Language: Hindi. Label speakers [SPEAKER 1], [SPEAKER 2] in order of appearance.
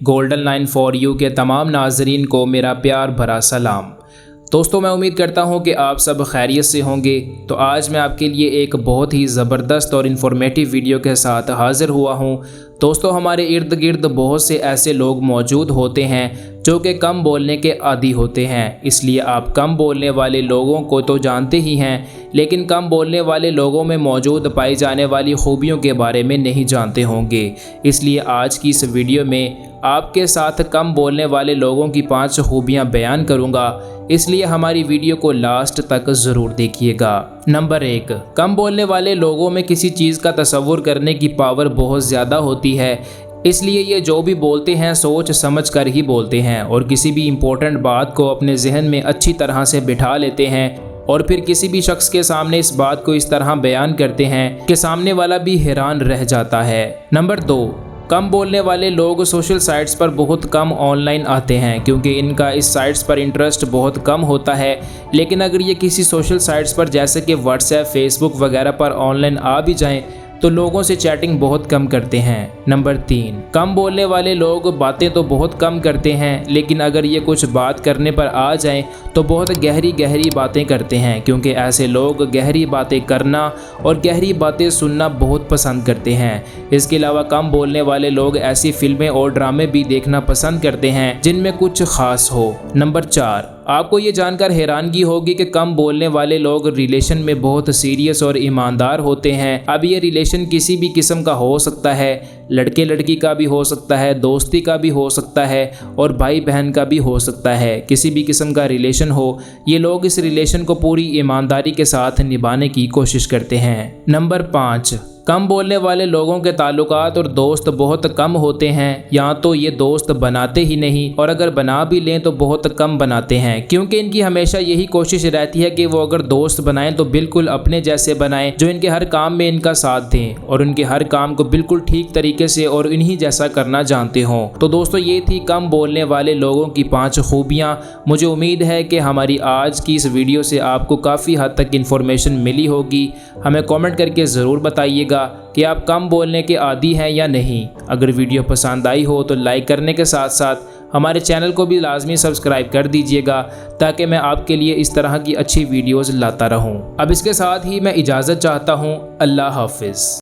[SPEAKER 1] गोल्डन लाइन फॉर यू के तमाम नाजरीन को मेरा प्यार भरा सलाम। दोस्तों, मैं उम्मीद करता हूं कि आप सब खैरियत से होंगे। तो आज मैं आपके लिए एक बहुत ही ज़बरदस्त और इन्फॉर्मेटिव वीडियो के साथ हाज़िर हुआ हूं। दोस्तों, हमारे इर्द गिर्द बहुत से ऐसे लोग मौजूद होते हैं जो कि कम बोलने के आदी होते हैं। इसलिए आप कम बोलने वाले लोगों को तो जानते ही हैं, लेकिन कम बोलने वाले लोगों में मौजूद पाई जाने वाली खूबियों के बारे में नहीं जानते होंगे। इसलिए आज की इस वीडियो में आपके साथ कम बोलने वाले लोगों की 5 खूबियाँ बयान करूँगा, इसलिए हमारी वीडियो को लास्ट तक ज़रूर देखिएगा। नंबर 1, कम बोलने वाले लोगों में किसी चीज़ का तसव्वुर करने की पावर बहुत ज़्यादा होती है। इसलिए ये जो भी बोलते हैं सोच समझ कर ही बोलते हैं और किसी भी इम्पोर्टेंट बात को अपने जहन में अच्छी तरह से बिठा लेते हैं और फिर किसी भी शख्स के सामने इस बात को इस तरह बयान करते हैं कि सामने वाला भी हैरान रह जाता है। नंबर 2, कम बोलने वाले लोग सोशल साइट्स पर बहुत कम ऑनलाइन आते हैं क्योंकि इनका इस साइट्स पर इंटरेस्ट बहुत कम होता है। लेकिन अगर ये किसी सोशल साइट्स पर जैसे कि व्हाट्सएप, फेसबुक वगैरह पर ऑनलाइन आ भी जाएं तो लोगों से चैटिंग बहुत कम करते हैं। नंबर 3, कम बोलने वाले लोग बातें तो बहुत कम करते हैं, लेकिन अगर ये कुछ बात करने पर आ जाएं तो बहुत गहरी बातें करते हैं क्योंकि ऐसे लोग गहरी बातें करना और गहरी बातें सुनना बहुत पसंद करते हैं। इसके अलावा कम बोलने वाले लोग ऐसी फिल्में और ड्रामे भी देखना पसंद करते हैं जिनमें कुछ खास हो। नंबर 4, आपको ये जानकर हैरानगी होगी कि कम बोलने वाले लोग रिलेशन में बहुत सीरियस और ईमानदार होते हैं। अब ये रिलेशन किसी भी किस्म का हो सकता है, लड़के लड़की का भी हो सकता है, दोस्ती का भी हो सकता है और भाई बहन का भी हो सकता है। किसी भी किस्म का रिलेशन हो, ये लोग इस रिलेशन को पूरी ईमानदारी के साथ निभाने की कोशिश करते हैं। नंबर 5, कम बोलने वाले लोगों के ताल्लुकात और दोस्त बहुत कम होते हैं, या तो ये दोस्त बनाते ही नहीं और अगर बना भी लें तो बहुत कम बनाते हैं क्योंकि इनकी हमेशा यही कोशिश रहती है कि वो अगर दोस्त बनाएं तो बिल्कुल अपने जैसे बनाएं जो इनके हर काम में इनका साथ दें और उनके हर काम को बिल्कुल ठीक तरीके से और इन्हीं जैसा करना जानते हों। तो दोस्तों, ये थी कम बोलने वाले लोगों की 5 खूबियाँ। मुझे उम्मीद है कि हमारी आज की इस वीडियो से आपको काफ़ी हद तक इन्फॉर्मेशन मिली होगी। हमें कमेंट करके ज़रूर बताइएगा कि आप कम बोलने के आदी हैं या नहीं। अगर वीडियो पसंद आई हो तो लाइक करने के साथ साथ हमारे चैनल को भी लाजमी सब्सक्राइब कर दीजिएगा ताकि मैं आपके लिए इस तरह की अच्छी वीडियोस लाता रहूं। अब इसके साथ ही मैं इजाज़त चाहता हूं। अल्लाह हाफिज़।